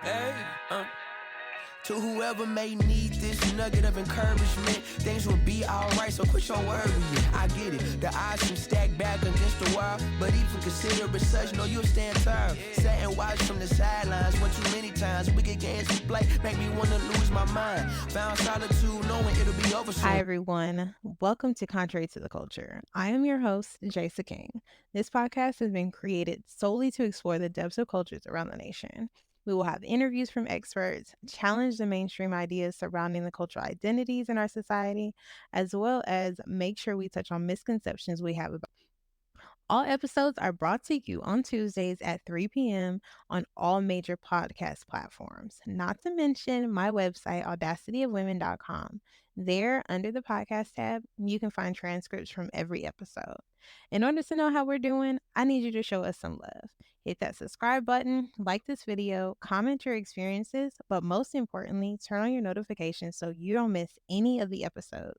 Hey, to whoever may need this nugget of encouragement, things will be alright, so quit your worrying. I get it, the odds seem stacked back against the wall, but even consider it such, know you'll stand tall. Sat and watch from the sidelines, one too many times. Wicked games we play make me wanna lose my mind. Found solitude, knowing it'll be over soon. Hi, everyone. Welcome to Contrary to the Culture. I am your host, Jaysa King. This podcast has been created solely to explore the depths of cultures around the nation. We will have interviews from experts, challenge the mainstream ideas surrounding the cultural identities in our society, as well as make sure we touch on misconceptions we have about. All episodes are brought to you on Tuesdays at 3 p.m. on all major podcast platforms, not to mention my website, audacityofwomen.com. There, under the podcast tab, you can find transcripts from every episode. In order to know how we're doing, I need you to show us some love. Hit that subscribe button, like this video, comment your experiences, but most importantly, turn on your notifications so you don't miss any of the episodes.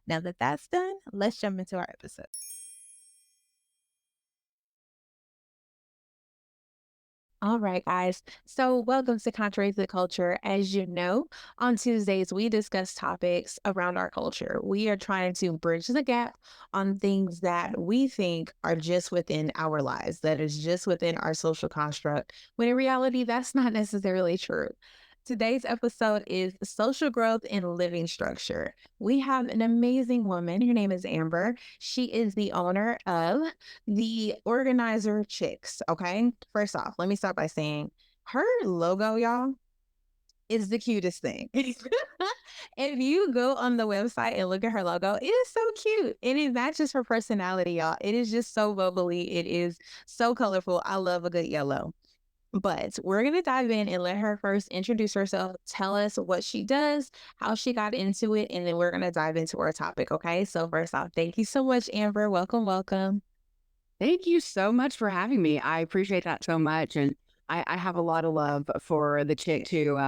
Now that that's done, let's jump into our episode. All right, guys. So, welcome to Contrary to the Culture. As you know, on Tuesdays, we discuss topics around our culture. We are trying to bridge the gap on things that we think are just within our lives, that is just within our social construct, when in reality, that's not necessarily true. Today's episode is social growth and living structure. We have an amazing woman. Her name is Amber. She is the owner of the Organizer Chicks. Okay. First off, let me start by saying her logo, y'all, is the cutest thing. If you go on the website and look at her logo, it is so cute. And it matches her personality, y'all. It is just so bubbly. It is so colorful. I love a good yellow. But we're going to dive in and let her first introduce herself, tell us what she does, how she got into it, and then we're going to dive into our topic, okay? So first off, thank you so much, Amber. Welcome. Thank you so much for having me. I appreciate that so much. And I have a lot of love for the chick too.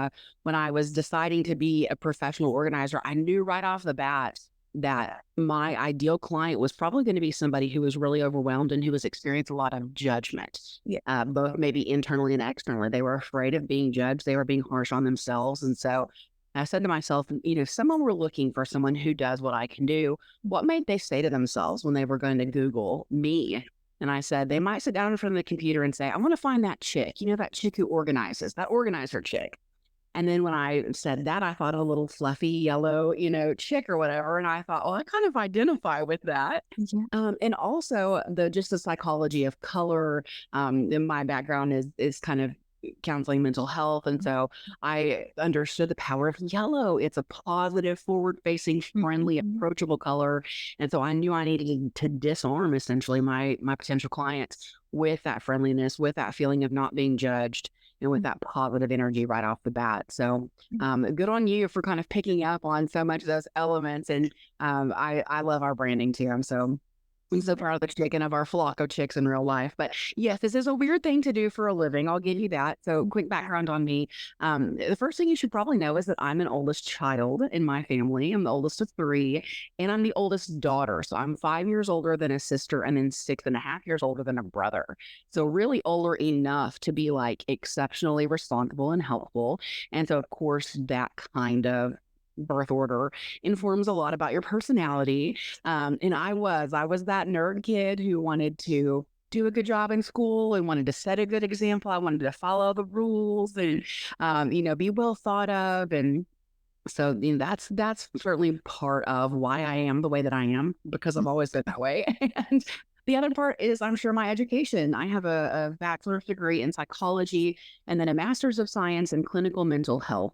When I was deciding to be a professional organizer, I knew right off the bat that my ideal client was probably going to be somebody who was really overwhelmed and who was experiencing a lot of judgment, both maybe internally and externally. They were afraid of being judged. They were being harsh on themselves. And so I said to myself, if someone were looking for someone who does what I can do, what might they say to themselves when they were going to Google me? And I said, they might sit down in front of the computer and say, I want to find that chick, that chick who organizes, that organizer chick. And then when I said that, I thought a little fluffy yellow, chick or whatever. And I thought, I kind of identify with that. And also the psychology of color. And my background is kind of counseling mental health. And so I understood the power of yellow. It's a positive, forward-facing, friendly, approachable color. And so I knew I needed to disarm essentially my potential clients with that friendliness, with that feeling of not being judged, and with that positive energy right off the bat. So good on you for kind of picking up on so much of those elements. And I love our branding too. I'm so proud of the chicken of our flock of chicks in real life. But yes, this is a weird thing to do for a living. I'll give you that. So quick background on me. The first thing you should probably know is that I'm an oldest child in my family. I'm the oldest of three, and I'm the oldest daughter. So I'm 5 years older than a sister and then 6.5 years older than a brother. So really older enough to be like exceptionally responsible and helpful. And so of course that kind of birth order informs a lot about your personality. And I was that nerd kid who wanted to do a good job in school and wanted to set a good example. I wanted to follow the rules and, be well thought of. And so that's certainly part of why I am the way that I am, because I've always been that way. And the other part is, I'm sure, my education. I have a bachelor's degree in psychology and then a master's of science in clinical mental health.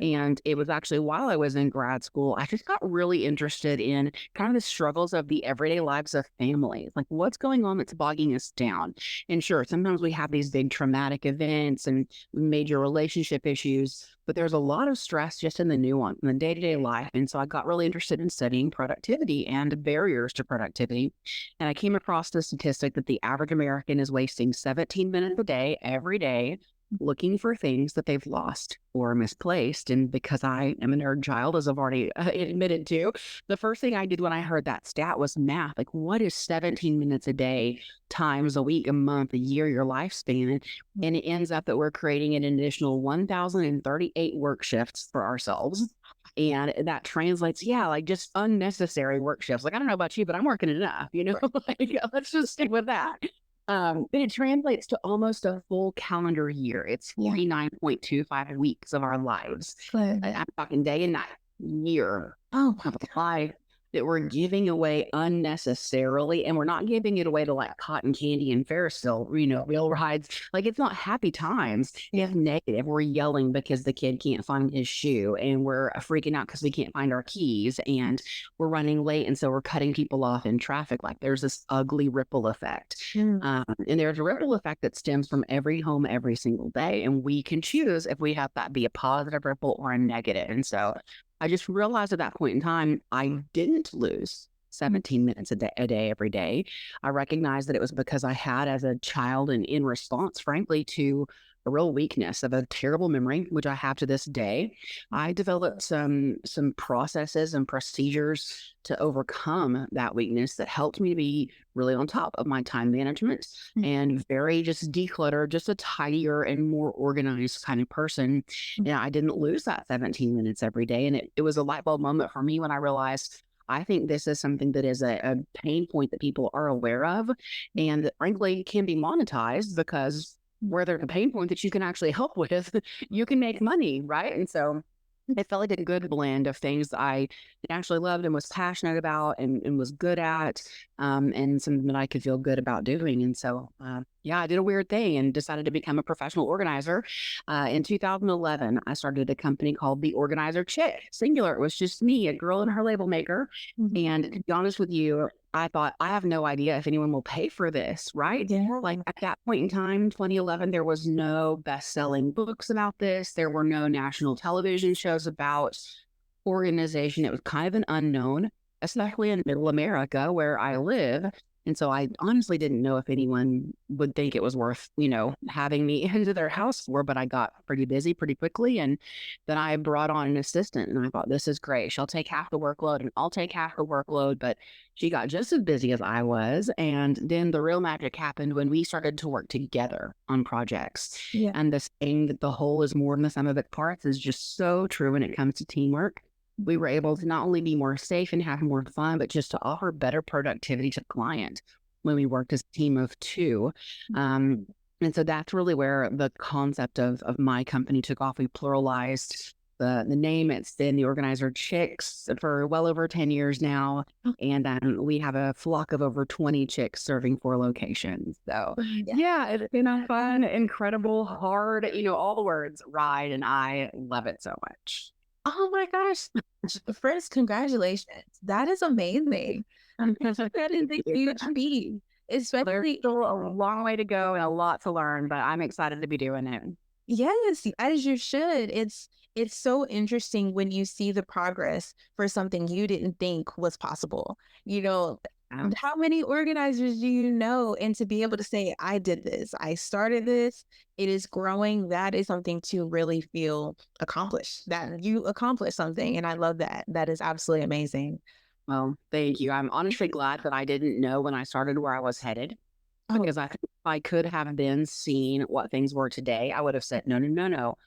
And it was actually while I was in grad school, I just got really interested in kind of the struggles of the everyday lives of families. Like what's going on that's bogging us down? And sure, sometimes we have these big traumatic events and major relationship issues, but there's a lot of stress just in the nuance in the day-to-day life. And so I got really interested in studying productivity and barriers to productivity. And I came across the statistic that the average American is wasting 17 minutes a day, every day, looking for things that they've lost or misplaced. And because I am a nerd child, as I've already admitted to, the first thing I did when I heard that stat was math. Like, what is 17 minutes a day times a week, a month, a year, your lifespan? And it ends up that we're creating an additional 1,038 work shifts for ourselves. And that translates, like just unnecessary work shifts. Like, I don't know about you, but I'm working enough, like, let's just stick with that. But it translates to almost a full calendar year. It's 49.25 weeks of our lives. I'm talking day and night, year Oh, of life that we're giving away unnecessarily. And we're not giving it away to like cotton candy and Ferris wheel rides. Like, it's not happy times. It's negative. We're yelling because the kid can't find his shoe, and we're freaking out because we can't find our keys, and we're running late. And so we're cutting people off in traffic. Like, there's this ugly ripple effect. And there's a ripple effect that stems from every home every single day. And we can choose if we have that be a positive ripple or a negative. And so I just realized at that point in time, I didn't lose 17 minutes a day every day. I recognized that it was because I had, as a child, and in response, frankly, to a real weakness of a terrible memory, which I have to this day, I developed some processes and procedures to overcome that weakness that helped me to be really on top of my time management and very just declutter, just a tidier and more organized kind of person. And I didn't lose that 17 minutes every day. And it was a light bulb moment for me when I realized, I think this is something that is a pain point that people are aware of, and that frankly can be monetized, because where there's a pain point that you can actually help with, you can make money, right? And so it felt like a good blend of things that I actually loved and was passionate about and was good at, and something that I could feel good about doing. And so, I did a weird thing and decided to become a professional organizer. In 2011, I started a company called The Organizer Chick, singular. It was just me, a girl and her label maker. And to be honest with you, I thought, I have no idea if anyone will pay for this, right? Like, at that point in time, 2011, there was no best-selling books about this. There were no national television shows about organization. It was kind of an unknown, especially in middle America where I live. And so I honestly didn't know if anyone would think it was worth, having me into their house for, but I got pretty busy pretty quickly. And then I brought on an assistant, and I thought, this is great. She'll take half the workload and I'll take half the workload. But she got just as busy as I was. And then the real magic happened when we started to work together on projects. And the saying that the whole is more than the sum of its parts is just so true when it comes to teamwork. We were able to not only be more safe and have more fun, but just to offer better productivity to the client when we worked as a team of two. And so that's really where the concept of my company took off. We pluralized the name. It's been The Organizer Chicks for well over 10 years now. And we have a flock of over 20 chicks serving 4 locations. So it's been a fun, incredible, hard, all the words, ride, and I love it so much. Oh my gosh. First, congratulations. That is amazing. That is a huge feat. There's Especially, still a long way to go and a lot to learn, but I'm excited to be doing it. yes, as you should. It's so interesting when you see the progress for something you didn't think was possible. How many organizers do you know? And to be able to say, I did this, I started this, it is growing, that is something to really feel accomplished, that you accomplished something. And I love that. That is absolutely amazing. Well, thank you. I'm honestly glad that I didn't know when I started where I was headed, Oh, because I think if I could have been seen what things were today, I would have said, no, no, no, no.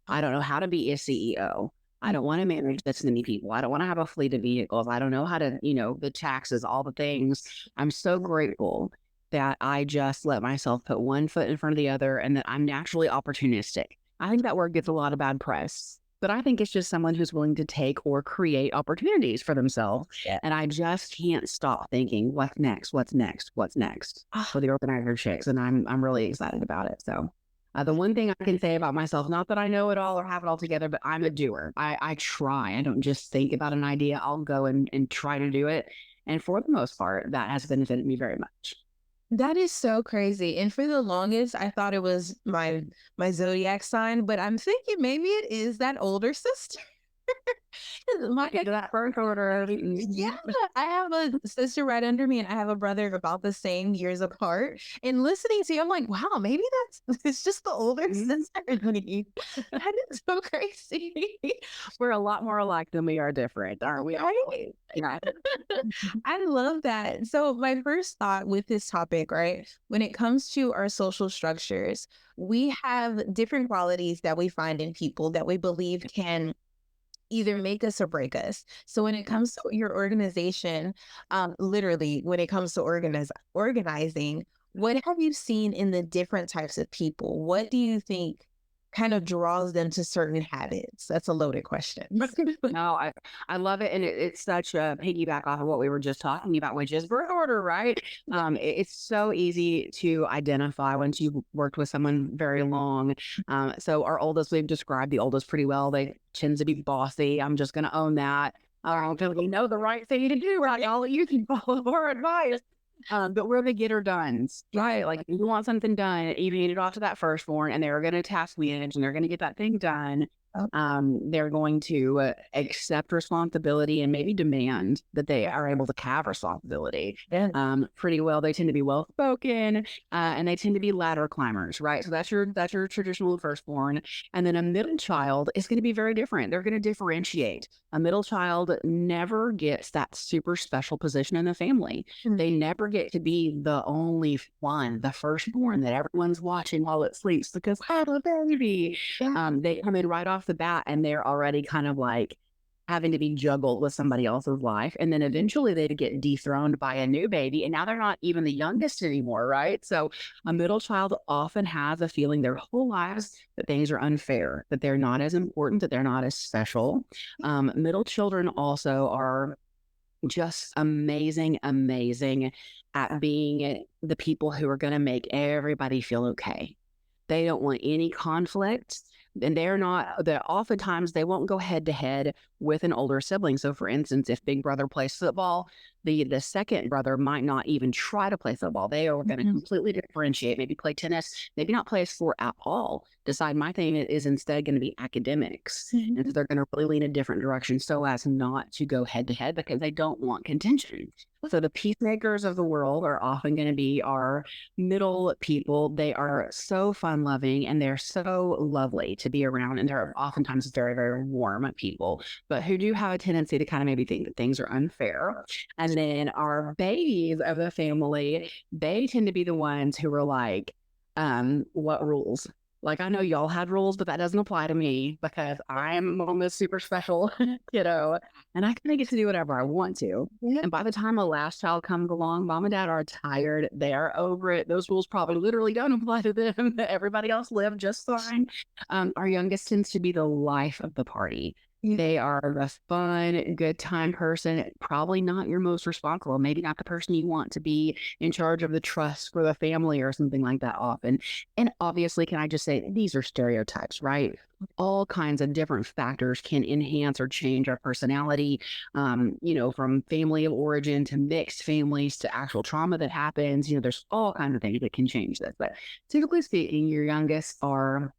I don't know how to be a CEO. I don't want to manage this many people. I don't want to have a fleet of vehicles. I don't know how to, the taxes, all the things. I'm so grateful that I just let myself put one foot in front of the other, and that I'm naturally opportunistic. I think that word gets a lot of bad press, but I think it's just someone who's willing to take or create opportunities for themselves. And I just can't stop thinking, what's next? What's next? What's next for the Organizer Chicks? And I'm really excited about it. So the one thing I can say about myself, not that I know it all or have it all together, but I'm a doer. I try. I don't just think about an idea. I'll go and try to do it. And for the most part, that has benefited me very much. that is so crazy. And for the longest, I thought it was my zodiac sign, but I'm thinking maybe it is that older sister. My Get to that first order. yeah, I have a sister right under me, and I have a brother about the same years apart. And listening to you, I'm like, wow, maybe that's it's just the older sister in me. That is so crazy. We're a lot more alike than we are different, aren't we? Right? Yeah. I love that. So, my first thought with this topic, right? When it comes to our social structures, we have different qualities that we find in people that we believe can either make us or break us. So when it comes to your organization, literally when it comes to organizing, what have you seen in the different types of people? What do you think kind of draws them to certain habits? That's a loaded question. No, I love it. And it's such a piggyback off of what we were just talking about, which is birth order, right? It's so easy to identify once you've worked with someone very long. So our oldest, we've described the oldest pretty well. They tend to be bossy. I'm just going to own that. I don't feel like we know the right thing to do, right? All you can follow our advice. But we're the getter dones, right? Like if you want something done, you hand it off to that firstborn, and they're going to task manage, and they're going to get that thing done. They're going to accept responsibility and maybe demand that they are able to have responsibility. Yeah. Pretty well. They tend to be well spoken, and they tend to be ladder climbers, right? So that's your traditional firstborn, and then a middle child is going to be very different. They're going to differentiate. A middle child never gets that super special position in the family. They never get to be the only one, the firstborn that everyone's watching while it sleeps because I have a baby. They come in right off the bat and they're already kind of like having to be juggled with somebody else's life. And then eventually they get dethroned by a new baby. And now they're not even the youngest anymore, right? So a middle child often has a feeling their whole lives that things are unfair, that they're not as important, that they're not as special. Middle children also are just amazing at being the people who are going to make everybody feel okay. They don't want any conflict. And oftentimes they won't go head to head with an older sibling. So for instance, if big brother plays football, the second brother might not even try to play football. They are going to completely differentiate, maybe play tennis, maybe not play a sport at all. Decide my thing is instead going to be academics. And so they're going to really lean a different direction so as not to go head to head because they don't want contention. So the peacemakers of the world are often going to be our middle people. They are so fun loving and they're so lovely to be around. And they're oftentimes very, very warm people, but who do have a tendency to kind of maybe think that things are unfair. And then our babies of the family, they tend to be the ones who are like, what rules? Like, I know y'all had rules, but that doesn't apply to me because I'm on this super special kiddo and I kind of get to do whatever I want to. And by the time a last child comes along, mom and dad are tired. They are over it. Those rules probably literally don't apply to them. Everybody else lived just fine. Our youngest tends to be the life of the party. They are the fun, good time person, probably not your most responsible, maybe not the person you want to be in charge of the trust for the family or something like that often. And obviously, can I just say, these are stereotypes, right? All kinds of different factors can enhance or change our personality, from family of origin to mixed families to actual trauma that happens. There's all kinds of things that can change this. But typically speaking, your youngest are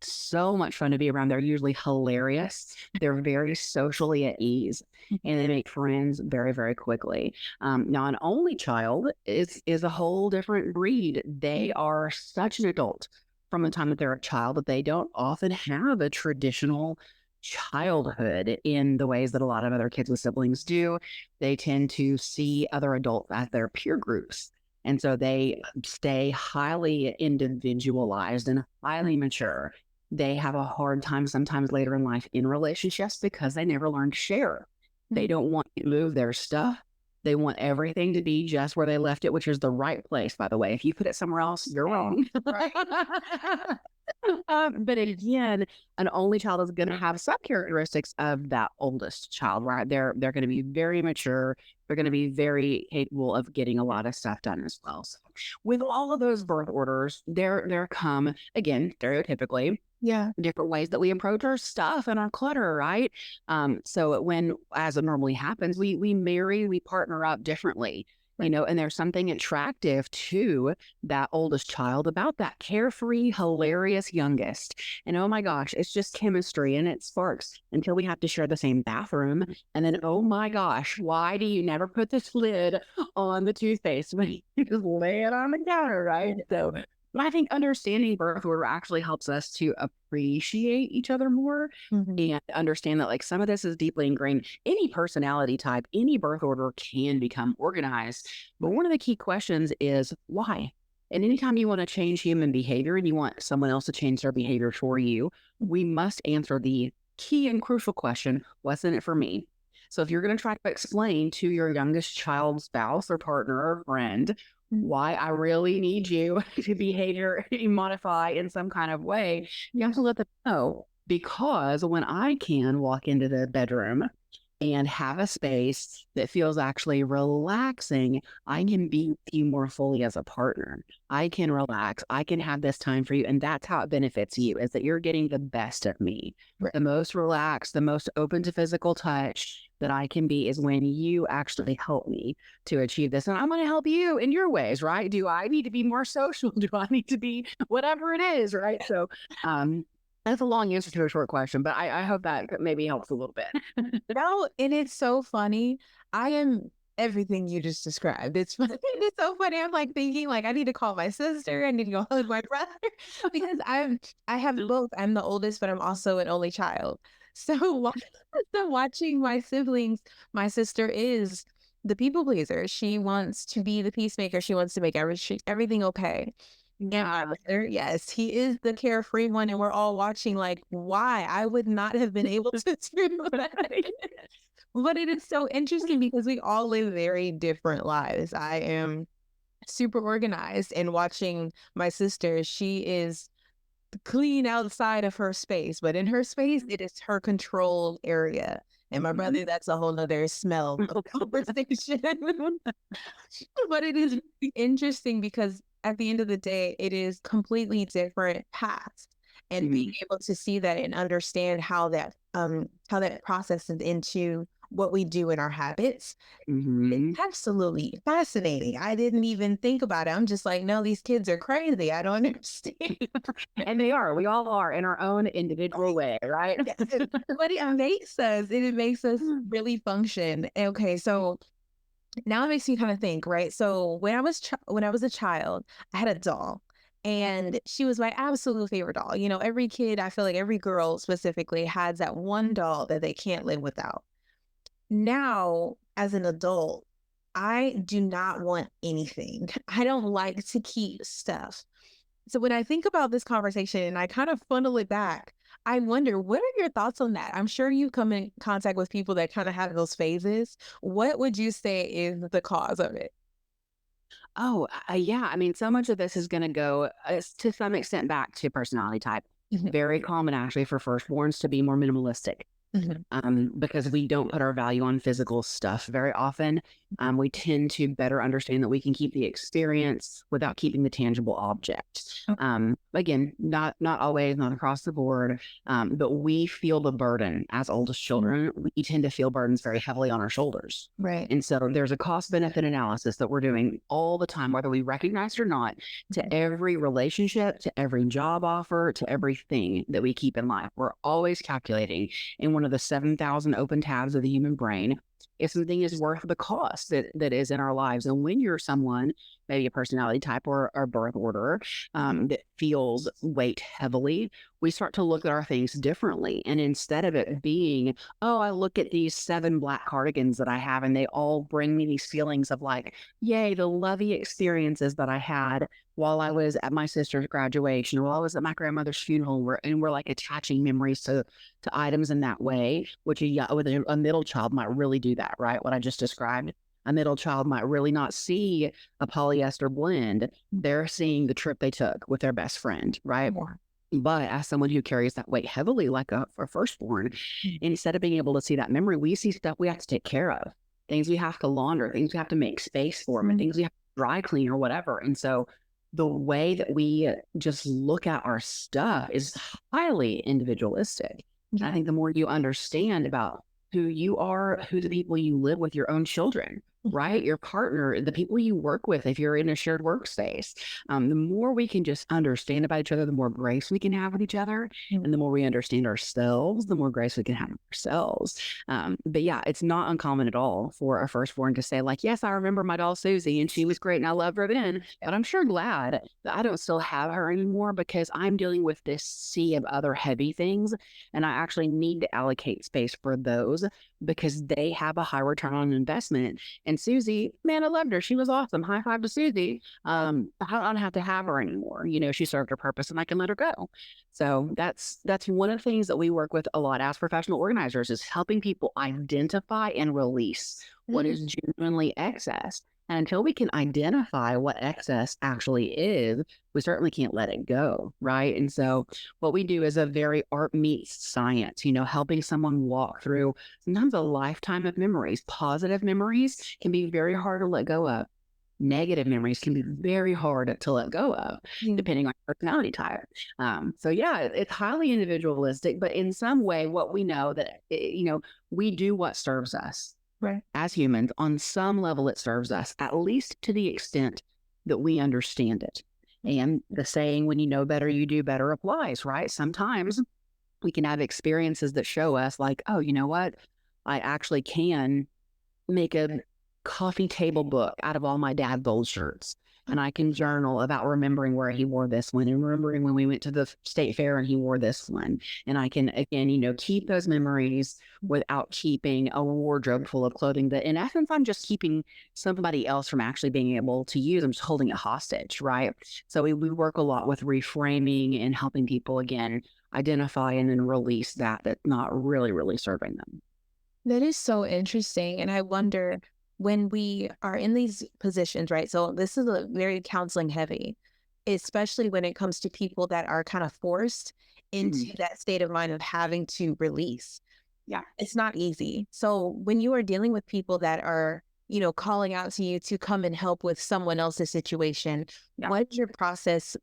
so much fun to be around. They're usually hilarious. They're very socially at ease and they make friends very, very quickly. Now, an only child is a whole different breed. They are such an adult from the time that they're a child that they don't often have a traditional childhood in the ways that a lot of other kids with siblings do. They tend to see other adults as their peer groups. And so they stay highly individualized and highly mature. They have a hard time sometimes later in life in relationships because they never learned to share. They don't want to move their stuff. They want everything to be just where they left it, which is the right place, by the way. If you put it somewhere else, you're wrong. Right. But again, an only child is going to have some characteristics of that oldest child, right? They're going to be very mature. They're going to be very capable of getting a lot of stuff done as well. So with all of those birth orders, there come, again, stereotypically, different ways that we approach our stuff and our clutter, right? So when, as it normally happens, we marry, we partner up differently. you know, and there's something attractive to that oldest child about that carefree, hilarious youngest. And oh my gosh, it's just chemistry and it sparks until we have to share the same bathroom. And then, oh my gosh, why do you never put this lid on the toothpaste when you just lay it on the counter, right? So I think understanding birth order actually helps us to appreciate each other more and understand that like some of this is deeply ingrained. Any personality type, any birth order can become organized. But one of the key questions is why? And anytime you want to change human behavior and you want someone else to change their behavior for you, we must answer the key and crucial question, what's in it for me? So if you're going to try to explain to your youngest child's spouse or partner or friend why I really need you to behavior modify in some kind of way, you have to let them know. Because when I can walk into the bedroom and have a space that feels actually relaxing, I can be with you more fully as a partner. I can relax. I can have this time for you. And that's how it benefits you, is that you're getting the best of me. Right. The most relaxed, the most open to physical touch that I can be is when you actually help me to achieve this. And I'm going to help you in your ways, right? Do I need to be more social? Do I need to be whatever it is, right? So, that's a long answer to a short question, but I hope that maybe helps a little bit. No, and it's so funny. I am everything you just described. It's funny. It's so funny. I'm like thinking like I need to call my sister. I need to go hug my brother because I have both. I'm the oldest, but I'm also an only child. So, so watching my siblings, my sister is the people pleaser. She wants to be the peacemaker. She wants to make everything okay. Yeah, yes, he is the carefree one, and we're all watching like, why? I would not have been able to do that. But it is so interesting because we all live very different lives. I am super organized, and watching my sister, she is clean outside of her space, but in her space, it is her control area. And my brother, that's a whole nother smell of conversation. But it is interesting because at the end of the day, it is completely different paths. And being able to see that and understand how that processes into what we do in our habits, it's absolutely fascinating. I didn't even think about it. I'm just like, no, these kids are crazy. I don't understand. And they are. We all are in our own individual way, right? But it makes us really function. Okay, so now it makes me kind of think, right? So when I was a child, I had a doll, and she was my absolute favorite doll. You know, every kid, I feel like every girl specifically has that one doll that they can't live without. Now, as an adult, I do not want anything. I don't like to keep stuff. So when I think about this conversation and I kind of funnel it back, I wonder, what are your thoughts on that? I'm sure you come in contact with people that kind of have those phases. What would you say is the cause of it? Oh, yeah. I mean, so much of this is going to go to some extent back to personality type. Very common actually for firstborns to be more minimalistic. Because we don't put our value on physical stuff very often. We tend to better understand that we can keep the experience without keeping the tangible object. Again, not always, not across the board, but we feel the burden as oldest children. We tend to feel burdens very heavily on our shoulders. Right. And so there's a cost benefit analysis that we're doing all the time, whether we recognize it or not, to every relationship, to every job offer, to everything that we keep in life. We're always calculating in one of the 7,000 open tabs of the human brain if something is worth the cost that is in our lives. And when you're someone, maybe a personality type or birth order, that feels weight heavily, we start to look at our things differently. And instead of it being, oh, I look at these 7 black cardigans that I have and they all bring me these feelings of like, yay, the lovey experiences that I had while I was at my sister's graduation, while I was at my grandmother's funeral, we're like attaching memories to items in that way, which a middle child might really do that, right? What I just described. A middle child might really not see a polyester blend. They're seeing the trip they took with their best friend, right? But as someone who carries that weight heavily, like a firstborn, instead of being able to see that memory, we see stuff we have to take care of, things we have to launder, things we have to make space for, and things we have to dry clean or whatever. And so the way that we just look at our stuff is highly individualistic. I think the more you understand about who you are, who the people you live with, your own children, right? Your partner, the people you work with, if you're in a shared workspace, the more we can just understand about each other, the more grace we can have with each other. Mm. And the more we understand ourselves, the more grace we can have with ourselves. But yeah, it's not uncommon at all for a firstborn to say, like, yes, I remember my doll Susie and she was great and I loved her then, but I'm sure glad that I don't still have her anymore because I'm dealing with this sea of other heavy things. And I actually need to allocate space for those because they have a high return on investment. And Susie, man, I loved her. She was awesome. High five to Susie. I don't have to have her anymore. She served her purpose and I can let her go. So that's one of the things that we work with a lot as professional organizers is helping people identify and release what is genuinely excess. And until we can identify what excess actually is, we certainly can't let it go, right? And so what we do is a very art meets science, helping someone walk through sometimes a lifetime of memories. Positive memories can be very hard to let go of. Negative memories can be very hard to let go of, depending on personality type. So yeah, it's highly individualistic, but in some way, what we know that, we do what serves us. Right. As humans, on some level, it serves us, at least to the extent that we understand it. And the saying, when you know better, you do better applies, right? Sometimes we can have experiences that show us like, oh, you know what? I actually can make a coffee table book out of all my dad's old shirts. And I can journal about remembering where he wore this one and remembering when we went to the state fair and he wore this one. And I can, again, keep those memories without keeping a wardrobe full of clothing that, in essence, I'm just keeping somebody else from actually being able to use. I'm just holding it hostage, right? So we work a lot with reframing and helping people, again, identify and then release that's not really, really serving them. That is so interesting. And I wonder when we are in these positions, right? So this is a very counseling heavy, especially when it comes to people that are kind of forced into that state of mind of having to release. Yeah. It's not easy. So when you are dealing with people that are, calling out to you to come and help with someone else's situation, what is your process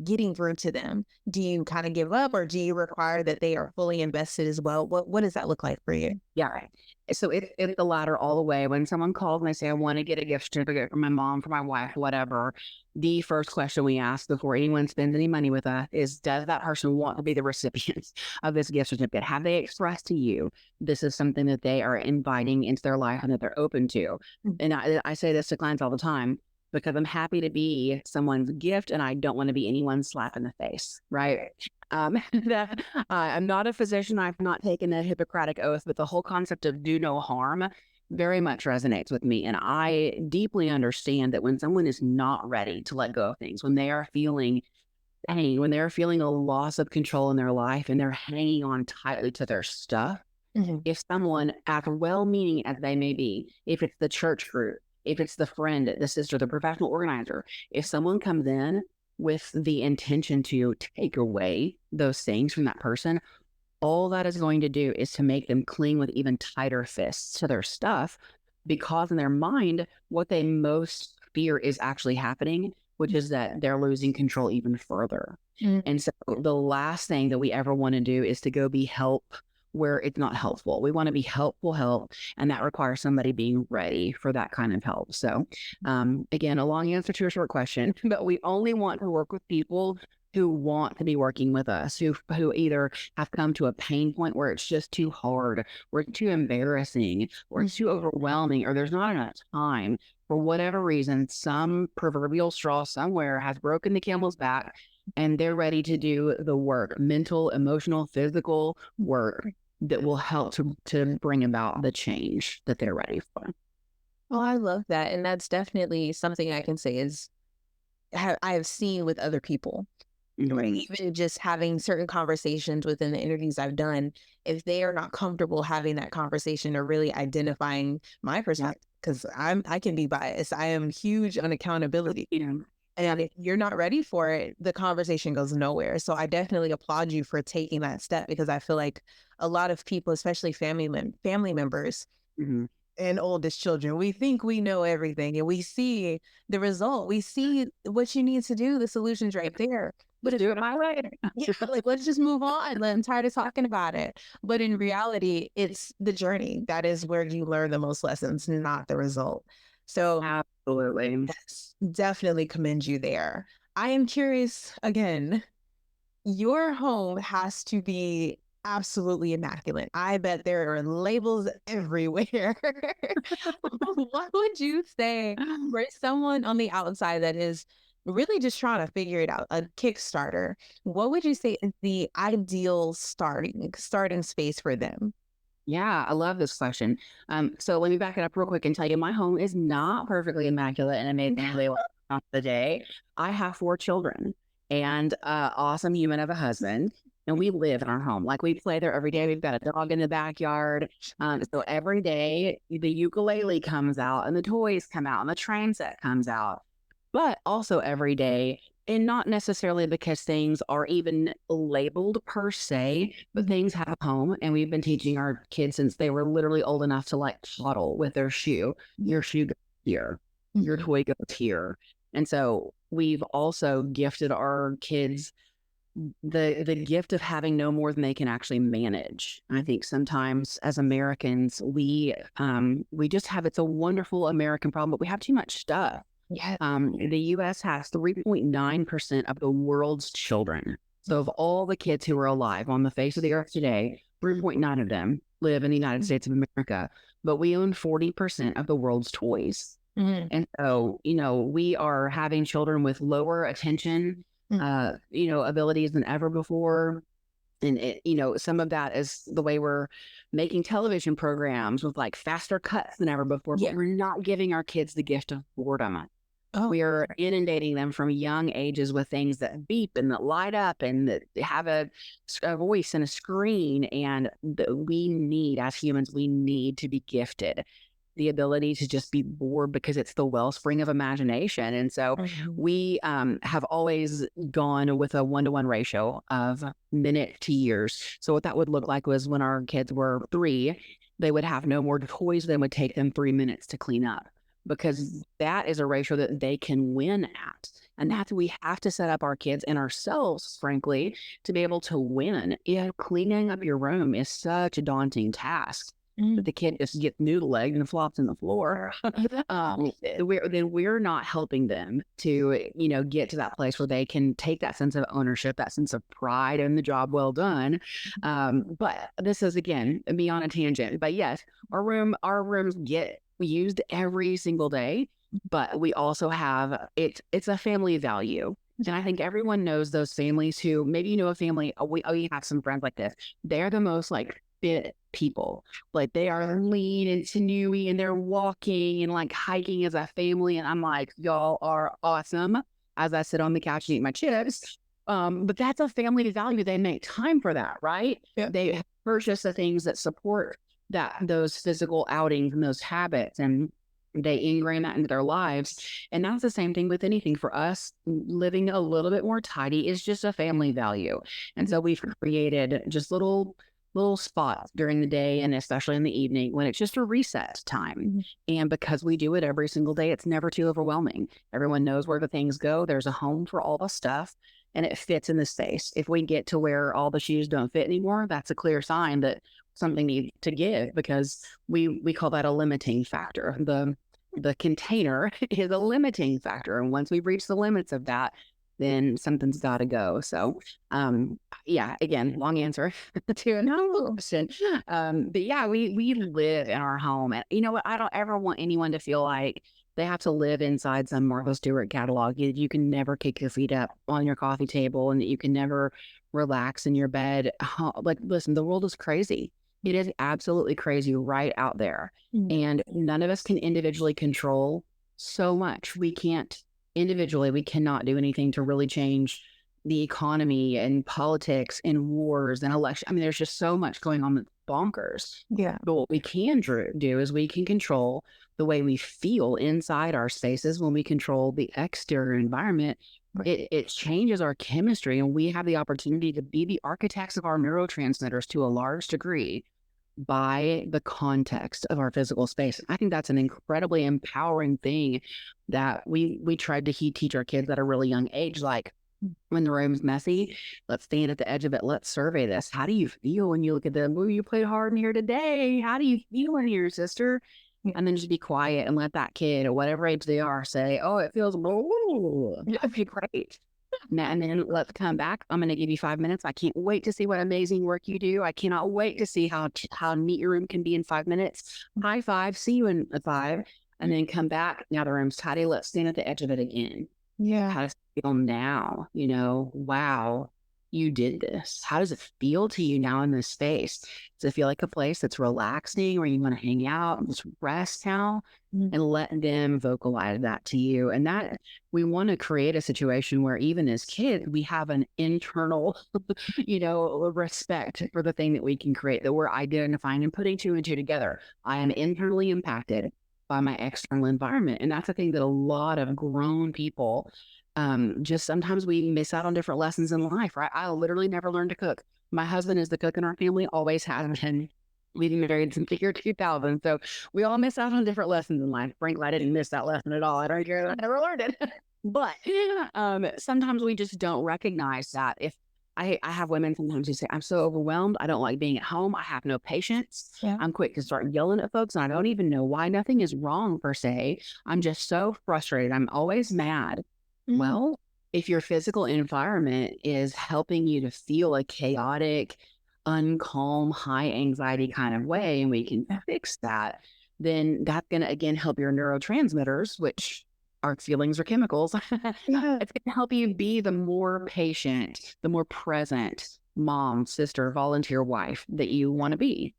getting through to them? Do you kind of give up or do you require that they are fully invested as well? What does that look like for you? Yeah, right. So it's the latter all the way. When someone calls and they say, I want to get a gift certificate for my mom, for my wife, whatever, the first question we ask before anyone spends any money with us is, does that person want to be the recipient of this gift certificate? Have they expressed to you this is something that they are inviting into their life and that they're open to? And I say this to clients all the time, because I'm happy to be someone's gift and I don't want to be anyone's slap in the face, right? I'm not a physician. I've not taken a Hippocratic oath, but the whole concept of do no harm very much resonates with me. And I deeply understand that when someone is not ready to let go of things, when they are feeling pain, when they're feeling a loss of control in their life and they're hanging on tightly to their stuff, if someone, as well-meaning as they may be, if it's the church group, if it's the friend, the sister, the professional organizer, if someone comes in with the intention to take away those things from that person, all that is going to do is to make them cling with even tighter fists to their stuff, because in their mind, what they most fear is actually happening, which is that they're losing control even further. And so the last thing that we ever want to do is to go be help where it's not helpful. We want to be helpful help, and that requires somebody being ready for that kind of help. So again, a long answer to a short question, but we only want to work with people who want to be working with us, who either have come to a pain point where it's just too hard, or it's too embarrassing, or it's too overwhelming, or there's not enough time. For whatever reason, some proverbial straw somewhere has broken the camel's back, and they're ready to do the work, mental, emotional, physical work that will help to bring about the change that they're ready for. Oh, I love that. And that's definitely something I can say is I have seen with other people. Right. Even just having certain conversations within the interviews I've done, if they are not comfortable having that conversation or really identifying my perspective, because I can be biased. I am huge on accountability. And if you're not ready for it, the conversation goes nowhere. So I definitely applaud you for taking that step, because I feel like a lot of people, especially family members and oldest children, we think we know everything and we see the result. We see what you need to do. The solution's right there. But do it my way. Like, let's just move on. I'm tired of talking about it. But in reality, it's the journey. That is where you learn the most lessons, not the result. So Absolutely. yes, definitely commend you there. I am curious again, your home has to be absolutely immaculate. I bet there are labels everywhere. What would you say for someone on the outside that is really just trying to figure it out, a Kickstarter? What would you say is the ideal starting space for them? Yeah, I love this question. So let me back it up real quick and tell you my home is not perfectly immaculate and amazingly well off the day. I have 4 children and awesome human of a husband. And we live in our home. Like we play there every day. We've got a dog in the backyard. So every day the ukulele comes out and the toys come out and the train set comes out. But also every day, and not necessarily because things are even labeled per se, but things have a home. And we've been teaching our kids since they were literally old enough to like toddle with their shoe. Your shoe goes here, your toy goes here. And so we've also gifted our kids the gift of having no more than they can actually manage. I think sometimes as Americans, we just have, it's a wonderful American problem, but we have too much stuff. Yeah. The US has 3.9% of the world's children. So of all the kids who are alive on the face of the earth today, 3.9 of them live in the United States of America, but we own 40% of the world's toys. And so, we are having children with lower attention, abilities than ever before. And some of that is the way we're making television programs with like faster cuts than ever before, but we're not giving our kids the gift of boredom. We are inundating them from young ages with things that beep and that light up and that have a voice and a screen. And we need, as humans, we need to be gifted the ability to just be bored because it's the wellspring of imagination. And so we have always gone with a 1-to-1 ratio of minute to years. So what that would look like was when our kids were 3, they would have no more toys than would take them 3 minutes to clean up, because that is a ratio that they can win at. And that's, we have to set up our kids and ourselves, frankly, to be able to win. Cleaning up your room is such a daunting task. But the kid just gets noodle-legged and flops in the floor. We're not helping them to, get to that place where they can take that sense of ownership, that sense of pride in the job well done. But this is, again, me on a tangent. But yes, our rooms get used every single day, but we also have, it's a family value. And I think everyone knows those families who, maybe a family, we have some friends like this. They're the most like fit people. Like they are lean and sinewy and they're walking and like hiking as a family. And I'm like, y'all are awesome, as I sit on the couch and eat my chips. But that's a family value. They make time for that, right? Yeah. They purchase the things that support those physical outings and those habits, and they ingrain that into their lives. And that's the same thing with anything. For us, living a little bit more tidy is just a family value. And so we've created just little spots during the day, and especially in the evening when it's just a reset time. And because we do it every single day, it's never too overwhelming. Everyone knows where the things go. There's a home for all the stuff, and it fits in the space. If we get to where all the shoes don't fit anymore, that's a clear sign that something needs to give, because we call that a limiting factor. The container is a limiting factor. And once we reach the limits of that, then something's got to go. So, again, long answer to another question. But yeah, we live in our home. And you know what? I don't ever want anyone to feel like they have to live inside some Martha Stewart catalog. You can never kick your feet up on your coffee table, and you can never relax in your bed. Like, listen, the world is crazy. It is absolutely crazy right out there. And none of us can individually control so much. We can't individually, we cannot do anything to really change the economy and politics and wars and election. I mean, there's just so much going on that's bonkers. Yeah. But what we can do is we can control the way we feel inside our spaces. When we control the exterior environment, it changes our chemistry, and we have the opportunity to be the architects of our neurotransmitters to a large degree by the context of our physical space. I think that's an incredibly empowering thing that we tried to teach our kids at a really young age. Like, when the room's messy, let's stand at the edge of it. Let's survey this. How do you feel when you look at them? Well, you played hard in here today. How do you feel in here, sister? and then just be quiet and let that kid, at whatever age they are, say, oh, it feels, that'd be great. And then let's come back. I'm going to give you 5 minutes. I can't wait to see what amazing work you do. I cannot wait to see how neat your room can be in 5 minutes. High five. See you in 5. And then come back. Now the room's tidy. Let's stand at the edge of it again. Yeah. How does it feel now? Wow, you did this. How does it feel to you now in this space? Does it feel like a place that's relaxing, where you want to hang out and just rest now? And let them vocalize that to you. And that we want to create a situation where even as kids, we have an internal, respect for the thing that we can create, that we're identifying and putting 2 and 2 together. I am internally impacted by my external environment. And that's a thing that a lot of grown people, just sometimes we miss out on different lessons in life, right? I literally never learned to cook. My husband is the cook in our family, always has been. We've been married since the year 2000. So we all miss out on different lessons in life. Frankly, I didn't miss that lesson at all. I don't care. I never learned it. But sometimes we just don't recognize that. If I have women sometimes who say, I'm so overwhelmed. I don't like being at home. I have no patience. Yeah. I'm quick to start yelling at folks, and I don't even know why. Nothing is wrong per se. I'm just so frustrated. I'm always mad. Well, if your physical environment is helping you to feel a chaotic, uncalm, high anxiety kind of way, and we can fix that, then that's going to, again, help your neurotransmitters, which our feelings are chemicals. Yeah. It's going to help you be the more patient, the more present mom, sister, volunteer wife that you want to be,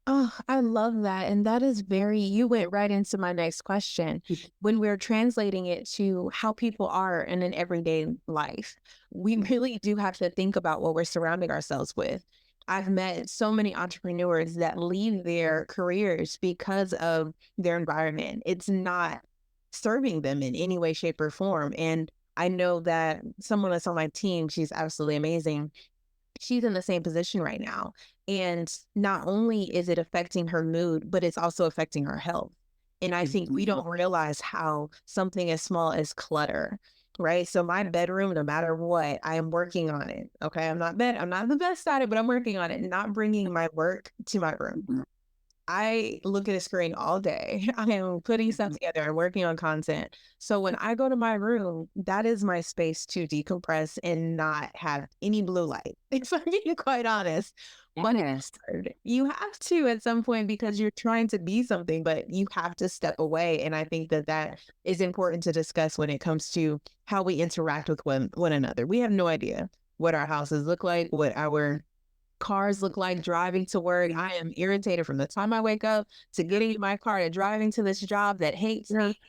Oh, I love that. And that is you went right into my next question. When we're translating it to how people are in an everyday life, we really do have to think about what we're surrounding ourselves with. I've met so many entrepreneurs that leave their careers because of their environment. It's not serving them in any way, shape, or form. And I know that someone that's on my team, she's absolutely amazing. She's in the same position right now. And not only is it affecting her mood, but it's also affecting her health. And I think we don't realize how something as small as clutter, right? So my bedroom, no matter what, I am working on it. Okay. I'm not the best at it, but I'm working on it. Not bringing my work to my room. I look at a screen all day. I am putting stuff together and working on content. So when I go to my room, that is my space to decompress and not have any blue light. If I'm being quite honest. But you have to at some point, because you're trying to be something, but you have to step away. And I think that is important to discuss when it comes to how we interact with one another. We have no idea what our houses look like, what our cars look like driving to work. I am irritated from the time I wake up to getting in my car to driving to this job that hates me.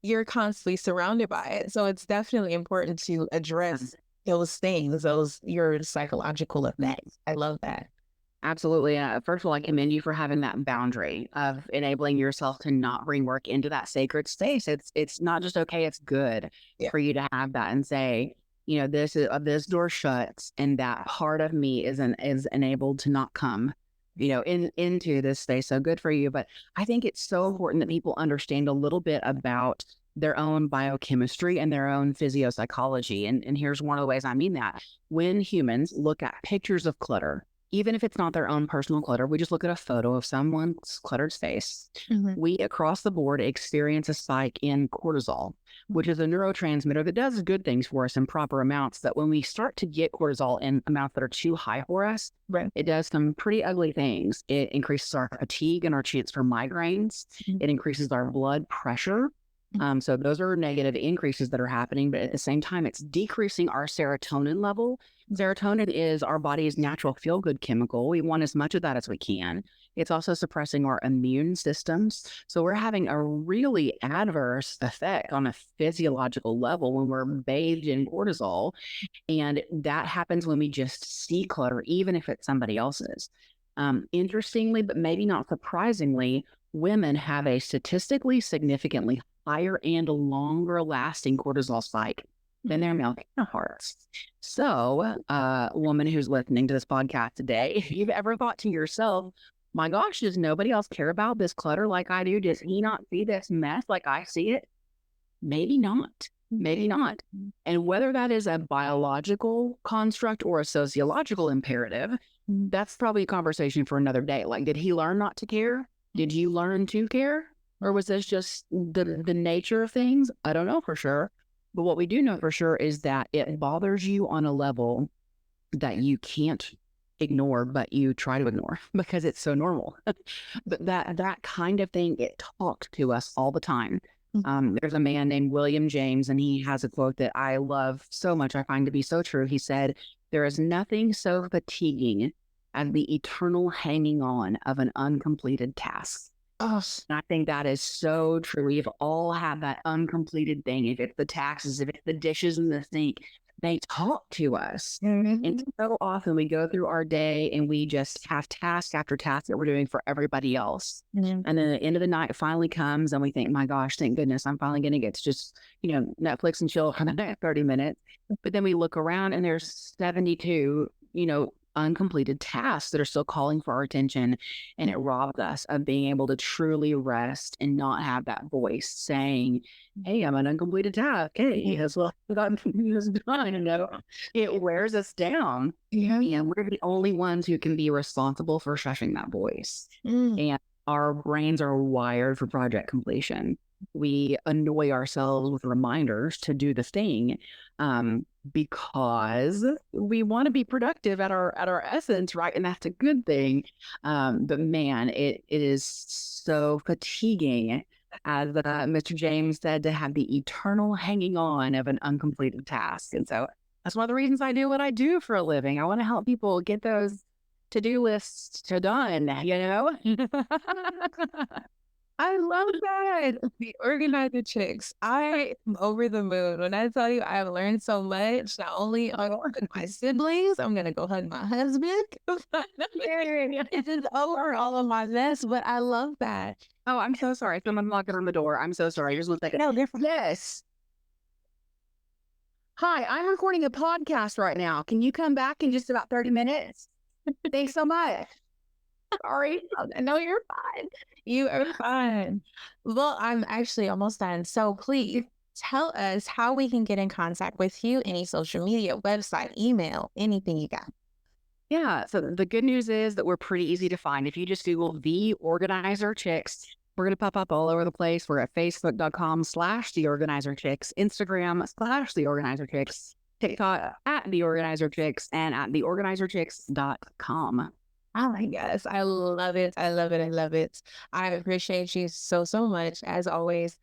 You're constantly surrounded by it. So it's definitely important to address those things, your psychological effects. I love that. Absolutely. First of all, I commend you for having that boundary of enabling yourself to not bring work into that sacred space. It's not just okay, it's good for you to have that and say, this door shuts, and that part of me is enabled to not come, into this space. So good for you. But I think it's so important that people understand a little bit about their own biochemistry and their own physiopsychology. And here's one of the ways I mean that. When humans look at pictures of clutter, even if it's not their own personal clutter, we just look at a photo of someone's cluttered space. We across the board experience a spike in cortisol, which is a neurotransmitter that does good things for us in proper amounts. That when we start to get cortisol in amounts that are too high for us, it does some pretty ugly things. It increases our fatigue and our chance for migraines. It increases our blood pressure. So those are negative increases that are happening, but at the same time, it's decreasing our serotonin level. Serotonin is our body's natural feel-good chemical. We want as much of that as we can. It's also suppressing our immune systems. So we're having a really adverse effect on a physiological level when we're bathed in cortisol. And that happens when we just see clutter, even if it's somebody else's. Interestingly, but maybe not surprisingly, women have a statistically significantly higher and longer lasting cortisol spike than their male counterparts. So, woman who's listening to this podcast today, if you've ever thought to yourself, my gosh, does nobody else care about this clutter like I do? Does he not see this mess like I see it? Maybe not. Maybe not. And whether that is a biological construct or a sociological imperative, that's probably a conversation for another day. Like, did he learn not to care? Did you learn to care? Or was this just the nature of things? I don't know for sure. But what we do know for sure is that it bothers you on a level that you can't ignore, but you try to ignore because it's so normal. But that kind of thing, it talks to us all the time. There's a man named William James, and he has a quote that I love so much. I find to be so true. He said, "There is nothing so fatiguing as the eternal hanging on of an uncompleted task." Oh, And I think that is so true. We've all had that uncompleted thing. If it's the taxes, if it's the dishes in the sink, they talk to us. And so often we go through our day and we just have task after task that we're doing for everybody else. And then at the end of the night finally comes and we think, my gosh, thank goodness I'm finally going to get to just, Netflix and chill for the next 30 minutes. But then we look around and there's 72, uncompleted tasks that are still calling for our attention. And it robs us of being able to truly rest and not have that voice saying, hey, I'm an uncompleted task. Hey, that's what I'm done. It wears us down. yeah. And we're the only ones who can be responsible for shushing that voice. And our brains are wired for project completion. We annoy ourselves with reminders to do the thing because we want to be productive at our essence, right? And that's a good thing. But man, it is so fatiguing, as Mr. James said, to have the eternal hanging on of an uncompleted task. And so that's one of the reasons I do what I do for a living. I want to help people get those to-do lists done, I love that. The organizer chicks. I am over the moon. When I tell you I've learned so much, not only on my siblings, I'm gonna go hug my husband. It is over all of my mess, but I love that. Oh, I'm so sorry. Someone's knocking on the door. I'm so sorry. Here's one second. No, they're Yes. Hi, I'm recording a podcast right now. Can you come back in just about 30 minutes? Thanks so much. sorry. No, you're fine. You are fine. Well, I'm actually almost done. So please tell us how we can get in contact with you, any social media, website, email, anything you got. Yeah. So the good news is that we're pretty easy to find. If you just Google The Organizer Chicks, we're going to pop up all over the place. We're at facebook.com/The Organizer Chicks, Instagram /The Organizer Chicks, TikTok at The Organizer Chicks, and at theorganizerchicks.com. Oh my gosh, I love it. I love it. I love it. I appreciate you so, so much. As always,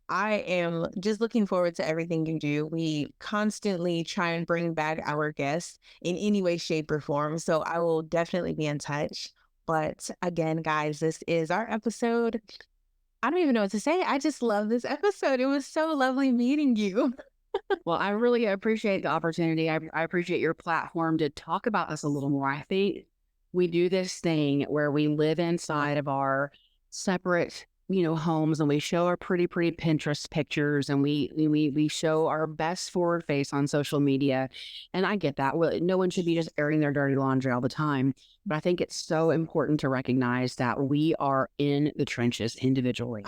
I am just looking forward to everything you do. We constantly try and bring back our guests in any way, shape, or form. So I will definitely be in touch. But again, guys, this is our episode. I don't even know what to say. I just love this episode. It was so lovely meeting you. Well, I really appreciate the opportunity. I appreciate your platform to talk about us a little more. I think we do this thing where we live inside of our separate, homes, and we show our pretty Pinterest pictures, and we show our best forward face on social media. And I get that. Well, no one should be just airing their dirty laundry all the time. But I think it's so important to recognize that we are in the trenches individually,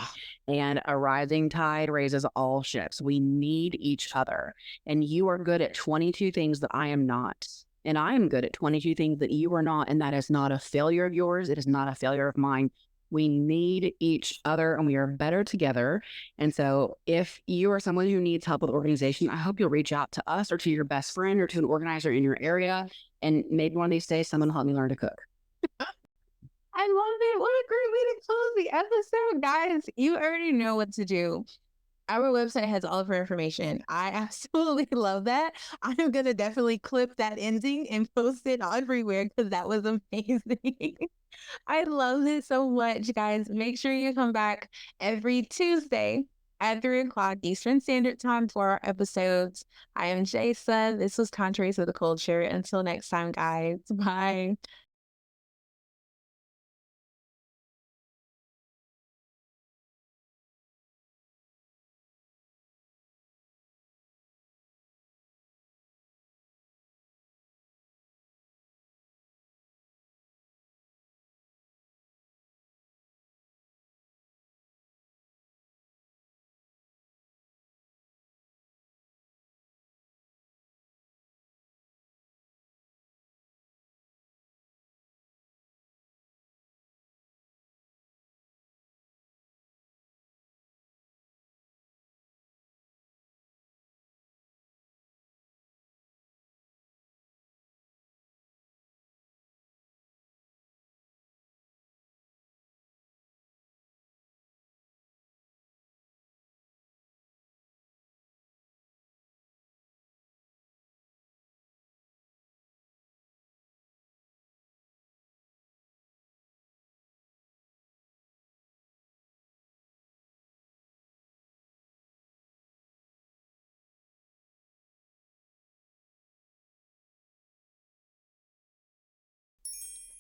and a rising tide raises all ships. We need each other. And you are good at 22 things that I am not. And I am good at 22 things that you are not. And that is not a failure of yours. It is not a failure of mine. We need each other and we are better together. And so if you are someone who needs help with organization, I hope you'll reach out to us or to your best friend or to an organizer in your area. And maybe one of these days, someone will help me learn to cook. I love it. What a great way to close the episode, guys. You already know what to do. Our website has all of our information. I absolutely love that. I'm going to definitely clip that ending and post it everywhere because that was amazing. I love it so much, guys. Make sure you come back every Tuesday at 3 o'clock Eastern Standard Time for our episodes. I am Jasa. This was Contrary to the Culture. Until next time, guys. Bye.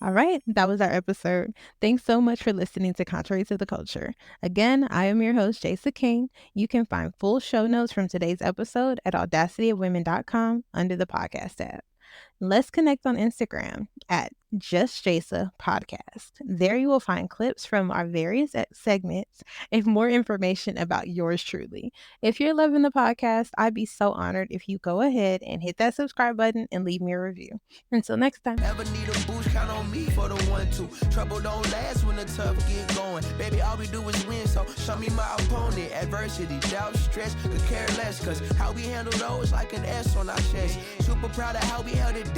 All right, that was our episode. Thanks so much for listening to Contrary to the Culture. Again, I am your host, Jasa King. You can find full show notes from today's episode at audacityofwomen.com under the podcast tab. Let's connect on Instagram at Just Jasa Podcast. There you will find clips from our various segments and more information about yours truly. If you're loving the podcast, I'd be so honored if you go ahead and hit that subscribe button and leave me a review. Until next time. Ever need a boost, count on me for the 1-2. Trouble don't last when the tough get going. Baby, all we do is win, so show me my opponent. Adversity, doubt, stress, could care less. Cause how we handle those like an S on our chest. Super proud of how we held it